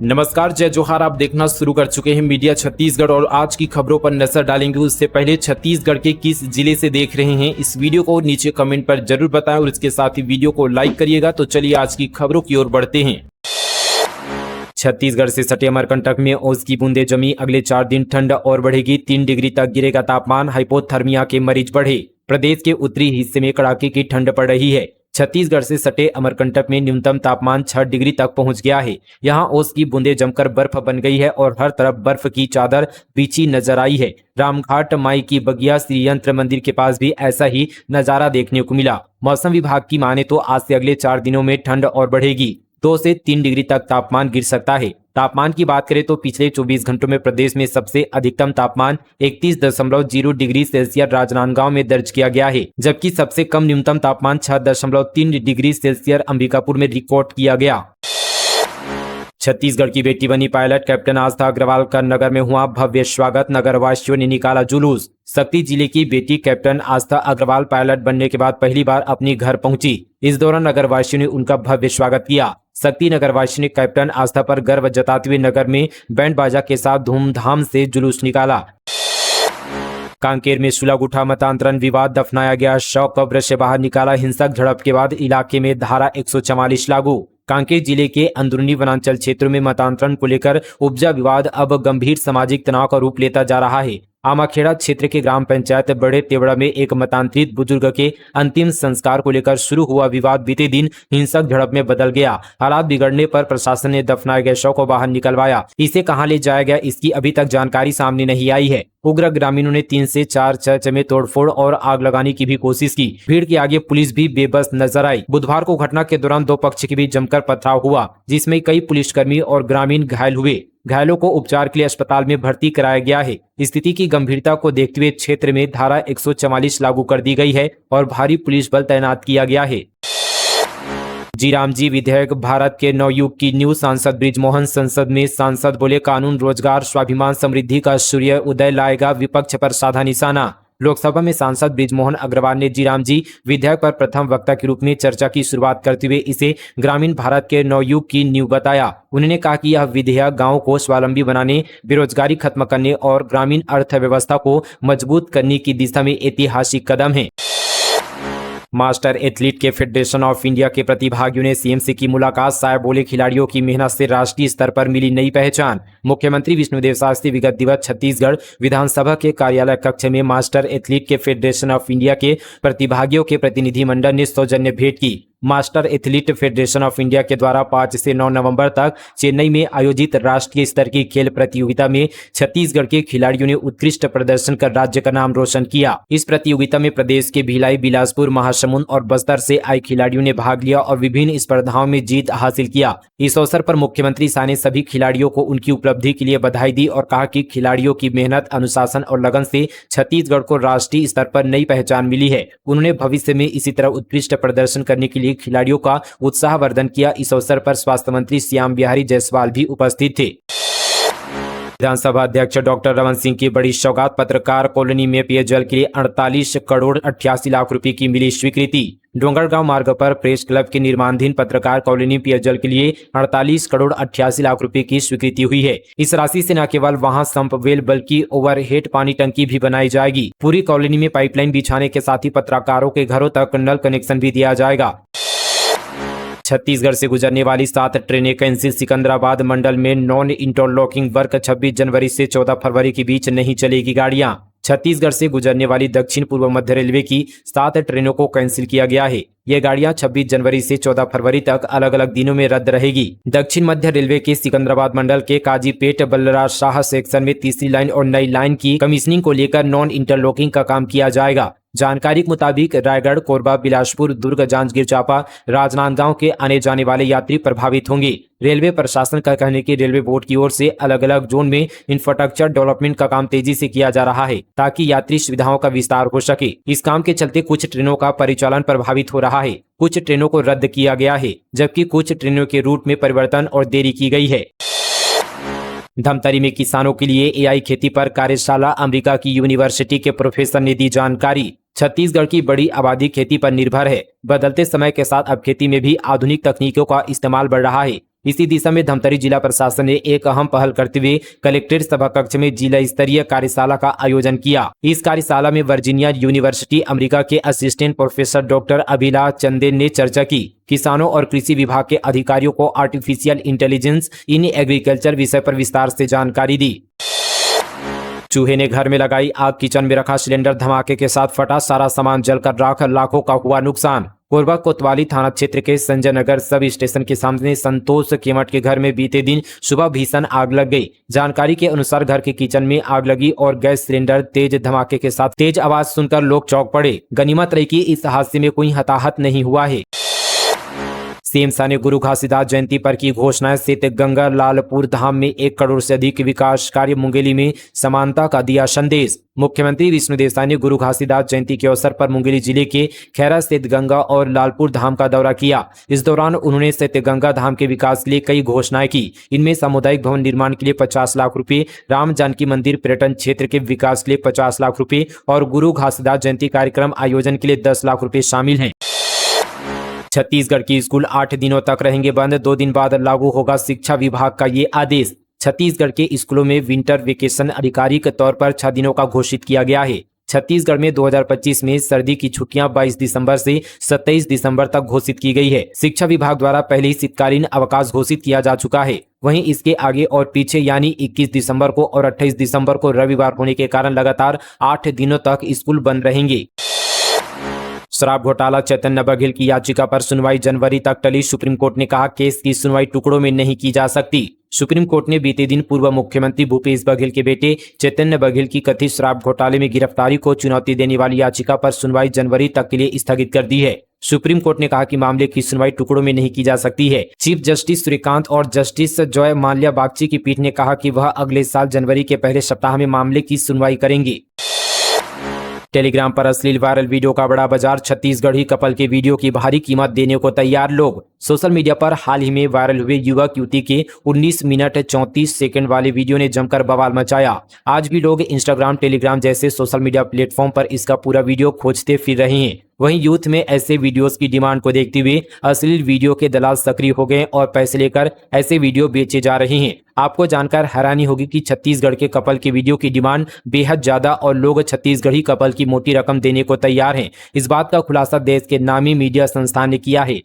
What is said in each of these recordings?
नमस्कार, जय जोहार। आप देखना शुरू कर चुके हैं मीडिया छत्तीसगढ़ और आज की खबरों पर नजर डालेंगे। उससे पहले छत्तीसगढ़ के किस जिले से देख रहे हैं इस वीडियो को नीचे कमेंट पर जरूर बताएं और इसके साथ ही वीडियो को लाइक करिएगा। तो चलिए आज की खबरों की ओर बढ़ते हैं। छत्तीसगढ़ से सटे अमरकंटक में ओस की बूंदे जमी, अगले 4 दिन ठंड और बढ़ेगी, 3 डिग्री तक गिरेगा तापमान, हाइपोथर्मिया के मरीज बढ़े। प्रदेश के उत्तरी हिस्से में कड़ाके की ठंड पड़ रही है। छत्तीसगढ़ से सटे अमरकंटक में न्यूनतम तापमान 6 डिग्री तक पहुंच गया है। यहां ओस की बूंदें जमकर बर्फ बन गई है और हर तरफ बर्फ की चादर बिछी नजर आई है। रामघाट माई की बगिया श्री यंत्र मंदिर के पास भी ऐसा ही नजारा देखने को मिला। मौसम विभाग की माने तो आज से अगले 4 दिनों में ठंड और बढ़ेगी, 2 से 3 डिग्री तक तापमान गिर सकता है। तापमान की बात करें तो पिछले 24 घंटों में प्रदेश में सबसे अधिकतम तापमान 31.0 डिग्री सेल्सियस राजनांदगांव में दर्ज किया गया है, जबकि सबसे कम न्यूनतम तापमान 6.3 डिग्री सेल्सियस अंबिकापुर में रिकॉर्ड किया गया। छत्तीसगढ़ की बेटी बनी पायलट कैप्टन आस्था अग्रवाल का नगर में हुआ भव्य स्वागत, नगरवासियों ने निकाला जुलूस। शक्ति जिले की बेटी कैप्टन आस्था अग्रवाल पायलट बनने के बाद पहली बार अपनी घर पहुंची। इस दौरान नगरवासियों ने उनका भव्य स्वागत किया। शक्ति नगरवासियों ने कैप्टन आस्था पर गर्व जताते हुए नगर में बैंड बाजा के साथ धूमधाम से जुलूस निकाला। कांकेर में सुलग उठा मतांतरण विवाद, दफनाया गया शव कब्र से बाहर निकाला। हिंसक झड़प के बाद इलाके में धारा 144 लागू। कांकेर जिले के अंदरूनी वनांचल क्षेत्रों में मतांतरण को लेकर उपजा विवाद अब गंभीर सामाजिक तनाव का रूप लेता जा रहा है। आमाखेड़ा क्षेत्र के ग्राम पंचायत बड़े तेवड़ा में एक मतांतरित बुजुर्ग के अंतिम संस्कार को लेकर शुरू हुआ विवाद बीते दिन हिंसक झड़प में बदल गया। हालात बिगड़ने पर प्रशासन ने दफनाए गए शव को बाहर निकलवाया। इसे कहां ले जाया गया, इसकी अभी तक जानकारी सामने नहीं आई है। उग्र ग्रामीणों ने 3 से 4 चर्च में तोड़फोड़ और आग लगाने की भी कोशिश की। भीड़ के आगे पुलिस भी बेबस नजर आई। बुधवार को घटना के दौरान 2 पक्ष के बीच जमकर पथराव हुआ, जिसमें कई पुलिसकर्मी और ग्रामीण घायल हुए। घायलों को उपचार के लिए अस्पताल में भर्ती कराया गया है। स्थिति की गंभीरता को देखते हुए क्षेत्र में धारा 144 लागू कर दी गई है और भारी पुलिस बल तैनात किया गया है। जी राम जी विधेयक भारत के नवयुग की न्यू सांसद बृजमोहन संसद में सांसद बोले, कानून रोजगार स्वाभिमान समृद्धि का सूर्य उदय लाएगा, विपक्ष पर साधा निशाना। लोकसभा में सांसद बृजमोहन अग्रवाल ने जी राम जी विधेयक पर प्रथम वक्ता के रूप में चर्चा की शुरुआत करते हुए इसे ग्रामीण भारत के नवयुग की नींव बताया। उन्होंने कहा कि यह विधेयक गांवों को स्वावलंबी बनाने, बेरोजगारी खत्म करने और ग्रामीण अर्थव्यवस्था को मजबूत करने की दिशा में ऐतिहासिक कदम है। मास्टर एथलीट के फेडरेशन ऑफ इंडिया के प्रतिभागियों ने सीएम से की मुलाकात, साय बोले खिलाड़ियों की मेहनत से राष्ट्रीय स्तर पर मिली नई पहचान। मुख्यमंत्री विष्णुदेव शास्त्री विगत दिवस छत्तीसगढ़ विधानसभा के कार्यालय कक्ष में मास्टर एथलीट के फेडरेशन ऑफ इंडिया के प्रतिभागियों के प्रतिनिधिमंडल ने सौजन्य भेंट की। Master athlete federation of India के द्वारा 5 से 9 नवंबर तक चेन्नई में आयोजित राष्ट्रीय स्तर की खेल प्रतियोगिता में छत्तीसगढ़ के खिलाड़ियों ने उत्कृष्ट प्रदर्शन कर राज्य का नाम रोशन किया। इस प्रतियोगिता में प्रदेश के भिलाई, बिलासपुर, महासमुंद और बस्तर से आए खिलाड़ियों ने भाग लिया और विभिन्न स्पर्धाओं में जीत हासिल किया। इस अवसर पर मुख्यमंत्री शाह ने सभी खिलाड़ियों को उनकी उपलब्धि के लिए बधाई दी और कहा कि खिलाड़ियों की मेहनत, अनुशासन और लगन से छत्तीसगढ़ को राष्ट्रीय स्तर पर नई पहचान मिली है। उन्होंने भविष्य में इसी तरह उत्कृष्ट प्रदर्शन करने के लिए खिलाड़ियों का उत्साहवर्धन किया। इस अवसर पर स्वास्थ्य मंत्री श्याम बिहारी जायसवाल भी उपस्थित थे। विधानसभा अध्यक्ष डॉक्टर रमन सिंह की बड़ी सौगात, पत्रकार कॉलोनी में पेयजल के लिए 48 करोड़ 88 लाख रुपए की मिली स्वीकृति। डोंगरगांव मार्ग पर प्रेस क्लब के निर्माणाधीन पत्रकार कॉलोनी पेयजल के लिए 48 करोड़ 88 लाख रुपए की स्वीकृति हुई है। इस राशि से न केवल वहां संप वेल बल्कि ओवरहेड पानी टंकी भी बनाई जाएगी। पूरी कॉलोनी में पाइपलाइन बिछाने के साथ ही पत्रकारों के घरों तक नल कनेक्शन भी दिया जाएगा। छत्तीसगढ़ से गुजरने वाली 7 ट्रेनें कैंसिल, सिकंदराबाद मंडल में नॉन इंटरलॉकिंग वर्क 26 जनवरी से 14 फरवरी के बीच नहीं चलेगी गाड़ियां। छत्तीसगढ़ से गुजरने वाली दक्षिण पूर्व मध्य रेलवे की 7 ट्रेनों को कैंसिल किया गया है। ये गाड़ियां 26 जनवरी से 14 फरवरी तक अलग अलग दिनों में रद्द रहेगी। दक्षिण मध्य रेलवे के सिकंदराबाद मंडल के काजीपेट बल्लराज शाह सेक्शन में तीसरी लाइन और नई लाइन की कमीशनिंग को लेकर नॉन इंटरलॉकिंग का काम किया जाएगा। जानकारी के मुताबिक रायगढ़, कोरबा, बिलासपुर, दुर्ग, जांजगीर चांपा, राजनांदगांव के आने जाने वाले यात्री प्रभावित होंगे। रेलवे प्रशासन का कहने की रेलवे बोर्ड की ओर से अलग अलग जोन में इंफ्रास्ट्रक्चर डेवलपमेंट का काम तेजी से किया जा रहा है ताकि यात्री सुविधाओं का विस्तार हो सके। इस काम के चलते कुछ ट्रेनों का परिचालन प्रभावित हो रहा है, कुछ ट्रेनों को रद्द किया गया है, जबकि कुछ ट्रेनों के रूट में परिवर्तन और देरी की गई है। धमतरी में किसानों के लिए एआई खेती पर कार्यशाला, अमेरिका की यूनिवर्सिटी के प्रोफेसर ने दी जानकारी। छत्तीसगढ़ की बड़ी आबादी खेती पर निर्भर है। बदलते समय के साथ अब खेती में भी आधुनिक तकनीकों का इस्तेमाल बढ़ रहा है। इसी दिशा में धमतरी जिला प्रशासन ने एक अहम पहल करते हुए कलेक्ट्रेट सभा कक्ष में जिला स्तरीय कार्यशाला का आयोजन किया। इस कार्यशाला में वर्जीनिया यूनिवर्सिटी अमेरिका के assistant professor doctor Abhilash Chandel ने चर्चा की। किसानों और कृषि विभाग के अधिकारियों को आर्टिफिशियल इंटेलिजेंस इन एग्रीकल्चर विषय पर विस्तार से जानकारी दी। चूहे ने घर में लगाई आग, किचन में रखा सिलेंडर धमाके के साथ फटा, सारा सामान जलकर राख, लाखों का हुआ नुकसान। कोरबा कोतवाली थाना क्षेत्र के संजय नगर सब स्टेशन के सामने संतोष केमट के घर में बीते दिन सुबह भीषण आग लग गई। जानकारी के अनुसार घर के किचन में आग लगी और गैस सिलेंडर तेज धमाके के साथ तेज आवाज सुनकर लोग चौंक पड़े। गनीमत रही कि इस हादसे में कोई हताहत नहीं हुआ है। सीएम शाह ने गुरु घासीदास जयंती पर की घोषणाएं। सिद्धगंगा लालपुर धाम में 1 करोड़ से अधिक विकास कार्य, मुंगेली में समानता का दिया संदेश। मुख्यमंत्री विष्णुदेव साय ने गुरु घासीदास जयंती के अवसर पर मुंगेली जिले के खैरा सिद्धगंगा और लालपुर धाम का दौरा किया। इस दौरान उन्होंने सिद्धगंगा धाम के विकास के लिए कई घोषणाएं की। इनमें सामुदायिक भवन निर्माण के लिए 50 लाख रुपए, राम जानकी मंदिर पर्यटन क्षेत्र के विकास के लिए 50 लाख रुपए और गुरु घासीदास जयंती कार्यक्रम आयोजन के लिए 10 लाख रुपए शामिल हैं। छत्तीसगढ़ की स्कूल 8 दिनों तक रहेंगे बंद, 2 दिन बाद लागू होगा शिक्षा विभाग का ये आदेश। छत्तीसगढ़ के स्कूलों में विंटर वेकेशन आधिकारिक तौर पर 6 दिनों का घोषित किया गया है। छत्तीसगढ़ में 2025 में सर्दी की छुट्टियां 22 दिसंबर से 27 दिसंबर तक घोषित की गई है। शिक्षा विभाग द्वारा पहले ही शीतकालीन अवकाश घोषित किया जा चुका है। वहीं इसके आगे और पीछे यानी 21 दिसंबर को और 28 दिसंबर को रविवार होने के कारण लगातार 8 दिनों तक स्कूल बंद रहेंगे। शराब घोटाला चैतन्य बघेल की याचिका पर सुनवाई जनवरी तक टली। सुप्रीम कोर्ट ने कहा केस की सुनवाई टुकड़ों में नहीं की जा सकती। सुप्रीम कोर्ट ने बीते दिन पूर्व मुख्यमंत्री भूपेश बघेल के बेटे चैतन्य बघेल की कथित शराब घोटाले में गिरफ्तारी को चुनौती देने वाली याचिका पर सुनवाई जनवरी तक के लिए स्थगित कर दी है। सुप्रीम कोर्ट ने कहा कि मामले की सुनवाई टुकड़ों में नहीं की जा सकती है। चीफ जस्टिस सूर्यकांत और जस्टिस जॉय माल्या बागची की पीठ ने कहा कि वह अगले साल जनवरी के पहले सप्ताह में मामले की सुनवाई करेंगे। टेलीग्राम पर अश्लील वायरल वीडियो का बड़ा बाजार। छत्तीसगढ़ी कपल के वीडियो की भारी कीमत देने को तैयार लोग। सोशल मीडिया पर हाल ही में वायरल हुए युवक युवती के 19 मिनट 34 सेकंड वाले वीडियो ने जमकर बवाल मचाया। आज भी लोग इंस्टाग्राम, टेलीग्राम जैसे सोशल मीडिया प्लेटफॉर्म पर इसका पूरा वीडियो खोजते फिर रहे हैं। वहीं यूथ में ऐसे वीडियोस की डिमांड को देखते हुए अश्लील वीडियो के दलाल सक्रिय हो गए और पैसे लेकर ऐसे वीडियो बेचे जा रहे हैं। आपको जानकर हैरानी होगी कि छत्तीसगढ़ के कपल की वीडियो की डिमांड बेहद ज्यादा और लोग छत्तीसगढ़ी कपल की मोटी रकम देने को तैयार हैं। इस बात का खुलासा देश के नामी मीडिया संस्थान ने किया है।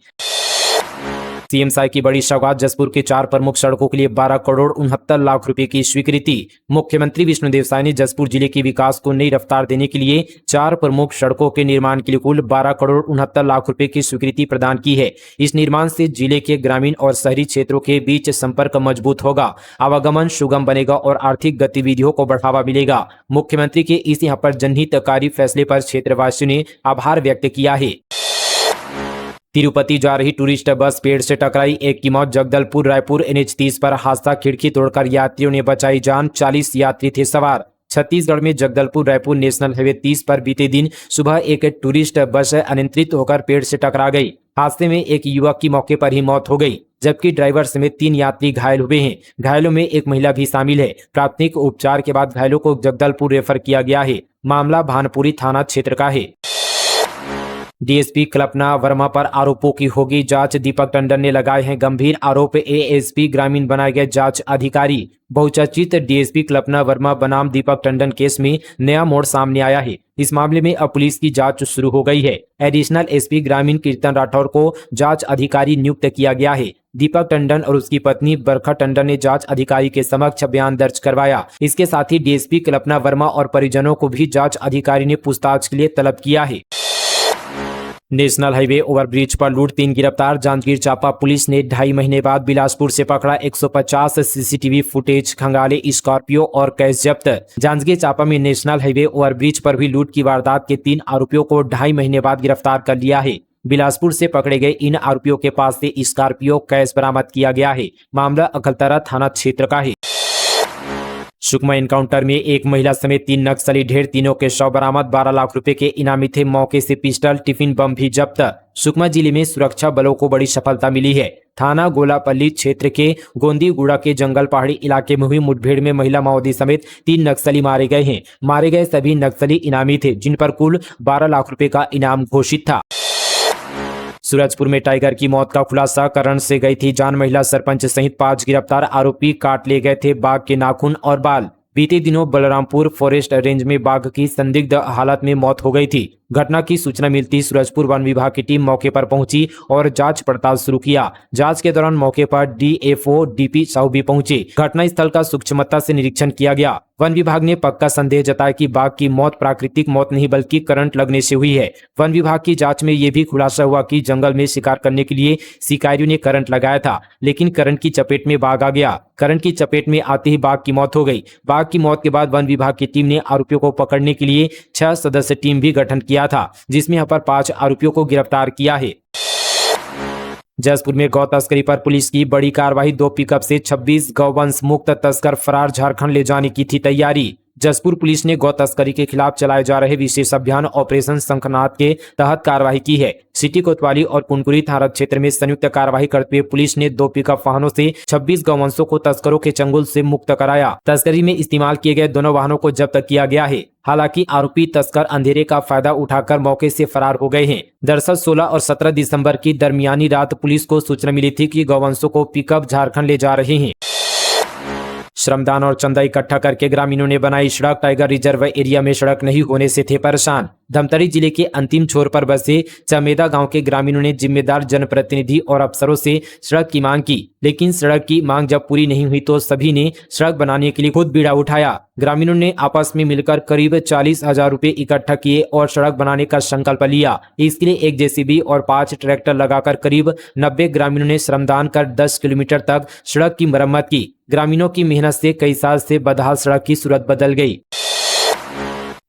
सीएम साय की बड़ी सौगात। जसपुर के 4 प्रमुख सड़कों के लिए 12 करोड़ 69 लाख रुपए की स्वीकृति। मुख्यमंत्री विष्णुदेव साय ने जसपुर जिले के विकास को नई रफ्तार देने के लिए 4 प्रमुख सड़कों के निर्माण के लिए कुल 12 करोड़ 69 लाख रुपए की स्वीकृति प्रदान की है। इस निर्माण से जिले के ग्रामीण और शहरी क्षेत्रों के बीच संपर्क मजबूत होगा, आवागमन सुगम बनेगा और आर्थिक गतिविधियों को बढ़ावा मिलेगा। मुख्यमंत्री के इस यहाँ पर जनहितकारी फैसले पर क्षेत्रवासियों ने आभार व्यक्त किया है। तिरुपति जा रही टूरिस्ट बस पेड़ से टकराई, 1 की मौत। जगदलपुर रायपुर NH30 पर हादसा, खिड़की तोड़कर यात्रियों ने बचाई जान, 40 यात्री थे सवार। छत्तीसगढ़ में जगदलपुर रायपुर नेशनल हाईवे 30 पर बीते दिन सुबह एक टूरिस्ट बस अनियंत्रित होकर पेड़ से टकरा गई। हादसे में एक युवक की मौके पर ही मौत हो गई, जबकि ड्राइवर समेत 3 यात्री घायल हुए हैं। घायलों में एक महिला भी शामिल है। प्राथमिक उपचार के बाद घायलों को जगदलपुर रेफर किया गया है। मामला भानपुरी थाना क्षेत्र का है। डीएसपी कल्पना वर्मा पर आरोपों की होगी जांच। दीपक टंडन ने लगाए हैं गंभीर आरोप। एएसपी ग्रामीण बनाए गए जांच अधिकारी। बहुचर्चित डीएसपी कल्पना वर्मा बनाम दीपक टंडन केस में नया मोड़ सामने आया है। इस मामले में अब पुलिस की जांच शुरू हो गई है। एडिशनल एसपी ग्रामीण कीर्तन राठौर को जांच अधिकारी नियुक्त किया गया है। दीपक टंडन और उसकी पत्नी बरखा टंडन ने जांच अधिकारी के समक्ष बयान दर्ज करवाया। इसके साथ ही डीएसपी कल्पना वर्मा और परिजनों को भी जांच अधिकारी ने पूछताछ के लिए तलब किया है। नेशनल हाईवे ओवरब्रिज पर लूट, 3 गिरफ्तार। जांजगीर चांपा पुलिस ने 2.5 महीने बाद बिलासपुर से पकड़ा 150 सीसीटीवी फुटेज, खंगाले स्कॉर्पियो और कैश जब्त। जांजगीर चांपा में नेशनल हाईवे ओवरब्रिज पर हुई लूट की वारदात के 3 आरोपियों को 2.5 महीने बाद गिरफ्तार कर लिया है। बिलासपुर से पकड़े गए इन आरोपियों के पास से स्कॉर्पियो कैश बरामद किया गया है। मामला अकलतरा थाना क्षेत्र का है। सुकमा एनकाउंटर में एक महिला समेत 3 नक्सली ढेर, तीनों के शव बरामद। 12 लाख रुपए के इनामी थे। मौके से पिस्टल, टिफिन बम भी जब्त। सुकमा जिले में सुरक्षा बलों को बड़ी सफलता मिली है। थाना गोलापल्ली क्षेत्र के गोंदीगुड़ा के जंगल पहाड़ी इलाके में हुई मुठभेड़ में महिला माओवादी समेत 3 नक्सली मारे गए हैं। मारे गए सभी नक्सली इनामी थे, जिन पर कुल 12 लाख रुपए का इनाम घोषित था। सूरजपुर में टाइगर की मौत का खुलासा, करंट से गई थी जान, महिला सरपंच सहित 5 गिरफ्तार, आरोपी काट ले गए थे बाघ के नाखून और बाल। बीते दिनों बलरामपुर फॉरेस्ट रेंज में बाघ की संदिग्ध हालत में मौत हो गई थी। घटना की सूचना मिलती सूरजपुर वन विभाग की टीम मौके पर पहुंची और जांच पड़ताल शुरू किया। जांच के दौरान मौके पर डीएफओ डीपी साहू भी पहुंचे। घटनास्थल का सूक्ष्मता से निरीक्षण किया गया। वन विभाग ने पक्का संदेह जताया कि बाघ की मौत प्राकृतिक मौत नहीं बल्कि करंट लगने से हुई है। वन विभाग की जांच में यह भी खुलासा हुआ कि जंगल में शिकार करने के लिए शिकारियों ने करंट लगाया था, लेकिन करंट की चपेट में बाघ आ गया। करंट की चपेट में आते ही बाघ की मौत हो गई। बाघ की मौत के बाद वन विभाग की टीम ने आरोपियों को पकड़ने के लिए 6 सदस्य टीम भी गठन किया था, जिसमें यहाँ पर 5 आरोपियों को गिरफ्तार किया है। जसपुर में गौ तस्करी पर पुलिस की बड़ी कार्रवाई, 2 पिकअप से 26 गौवंश मुक्त तस्कर फरार, झारखंड ले जाने की थी तैयारी। जसपुर पुलिस ने गौ तस्करी के खिलाफ चलाए जा रहे विशेष अभियान ऑपरेशन शंखनाद के तहत कार्रवाई की है। सिटी कोतवाली और कुनकुरी थाना क्षेत्र में संयुक्त कार्रवाई करते हुए पुलिस ने 2 पिकअप वाहनों से 26 गौवंशों को तस्करों के चंगुल से मुक्त कराया। तस्करी में इस्तेमाल किए गए दोनों वाहनों को जब्त किया गया है। हालांकि आरोपी तस्कर अंधेरे का फायदा उठाकर मौके से फरार हो गए हैं। दरअसल 16 और 17 दिसंबर की दरमियानी रात पुलिस को सूचना मिली थी कि गौवंशों को पिकअप झारखंड ले जा रहे हैं। श्रमदान और चंदा इकट्ठा करके ग्रामीणों ने बनाई सड़क। टाइगर रिजर्व एरिया में सड़क नहीं होने से थे परेशान। धमतरी जिले के अंतिम छोर पर बसे चमेदा गांव के ग्रामीणों ने जिम्मेदार जनप्रतिनिधि और अफसरों से सड़क की मांग की, लेकिन सड़क की मांग जब पूरी नहीं हुई तो सभी ने सड़क बनाने के लिए खुद बीड़ा उठाया। ग्रामीणों ने आपस में मिलकर करीब 40,000 रुपए इकट्ठा किए और सड़क बनाने का संकल्प लिया। इसके लिए 1 जेसीबी और 5 ट्रैक्टर लगाकर करीब 90 ग्रामीणों ने श्रमदान कर 10 किलोमीटर तक सड़क की मरम्मत की। ग्रामीणों की मेहनत से कई साल से बदहाल सड़क की सूरत बदल गई।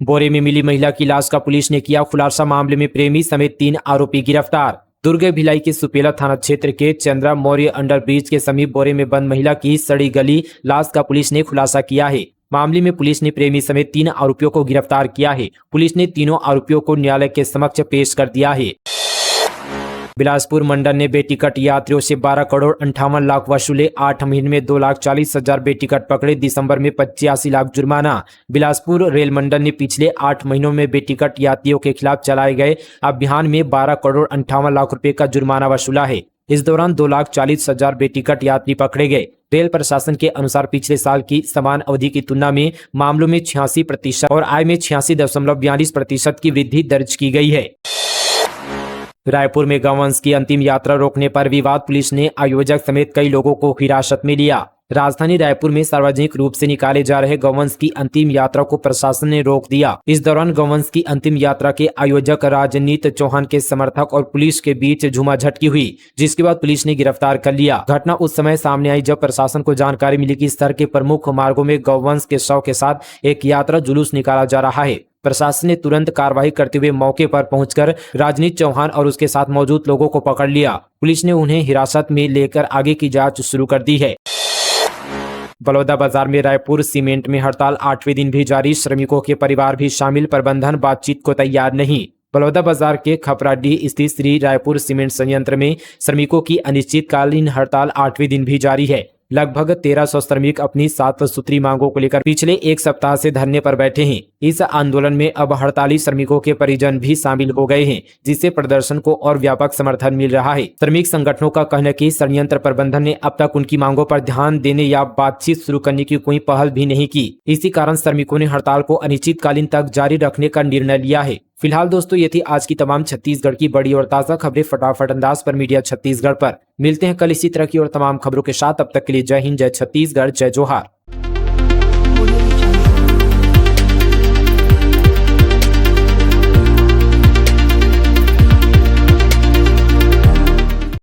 बोरे में मिली महिला की लाश का पुलिस ने किया खुलासा, मामले में प्रेमी समेत 3 आरोपी गिरफ्तार। दुर्ग भिलाई के सुपेला थाना क्षेत्र के चंद्रा मौर्य अंडर ब्रिज के समीप बोरे में बंद महिला की सड़ी गली लाश का पुलिस ने खुलासा किया है। मामले में पुलिस ने प्रेमी समेत 3 आरोपियों को गिरफ्तार किया है। पुलिस ने तीनों आरोपियों को न्यायालय के समक्ष पेश कर दिया है। बिलासपुर मंडल ने बेटिकट यात्रियों से 12 करोड़ 58 लाख वसूले, 8 महीने में 2,40,000 बेटिकट पकड़े, दिसंबर में 85 लाख जुर्माना। बिलासपुर रेल मंडल ने पिछले 8 महीनों में बेटिकट यात्रियों के खिलाफ चलाए गए अभियान में 12 करोड़ 58 लाख रुपए का जुर्माना वसूला है। इस दौरान 2,40,000 बेटिकट यात्री पकड़े गए। रेल प्रशासन के अनुसार पिछले साल की समान अवधि की तुलना में मामलों में 86% और आय में 86.42% की वृद्धि दर्ज की गई है। रायपुर में गौवंश की अंतिम यात्रा रोकने पर विवाद, पुलिस ने आयोजक समेत कई लोगों को हिरासत में लिया। राजधानी रायपुर में सार्वजनिक रूप से निकाले जा रहे गौवंश की अंतिम यात्रा को प्रशासन ने रोक दिया। इस दौरान गौवंश की अंतिम यात्रा के आयोजक राजनीत चौहान के समर्थक और पुलिस के बीच झूमाझटकी हुई, जिसके बाद पुलिस ने गिरफ्तार कर लिया। घटना उस समय सामने आई जब प्रशासन को जानकारी मिली कि शहर के प्रमुख मार्गों में गौवंश के शव के साथ एक यात्रा जुलूस निकाला जा रहा है। प्रशासन ने तुरंत कार्रवाई करते हुए मौके पर पहुंचकर राजनीत चौहान और उसके साथ मौजूद लोगों को पकड़ लिया। पुलिस ने उन्हें हिरासत में लेकर आगे की जांच शुरू कर दी है। बलौदा बाजार में रायपुर सीमेंट में हड़ताल 8वें दिन भी जारी, श्रमिकों के परिवार भी शामिल, प्रबंधन बातचीत को तैयार नहीं। बलौदा बाजार के खपराडीह स्थित श्री रायपुर सीमेंट संयंत्र में श्रमिकों की अनिश्चितकालीन हड़ताल 8वें दिन भी जारी है। लगभग 1300 श्रमिक अपनी 7 सूत्री मांगों को लेकर पिछले 1 सप्ताह से धरने पर बैठे हैं। इस आंदोलन में अब हड़ताली श्रमिकों के परिजन भी शामिल हो गए हैं, जिससे प्रदर्शन को और व्यापक समर्थन मिल रहा है। श्रमिक संगठनों का कहना है कि संयंत्र प्रबंधन ने अब तक उनकी मांगों पर ध्यान देने या बातचीत शुरू करने की कोई पहल भी नहीं की। इसी कारण श्रमिकों ने हड़ताल को अनिश्चितकालीन तक जारी रखने का निर्णय लिया है। फिलहाल दोस्तों, ये थी आज की तमाम छत्तीसगढ़ की बड़ी और ताज़ा खबरें फटाफट अंदाज पर मीडिया छत्तीसगढ़ पर। मिलते हैं कल इसी तरह की और तमाम खबरों के साथ। अब तक के लिए जय हिंद, जय छत्तीसगढ़, जय जोहार।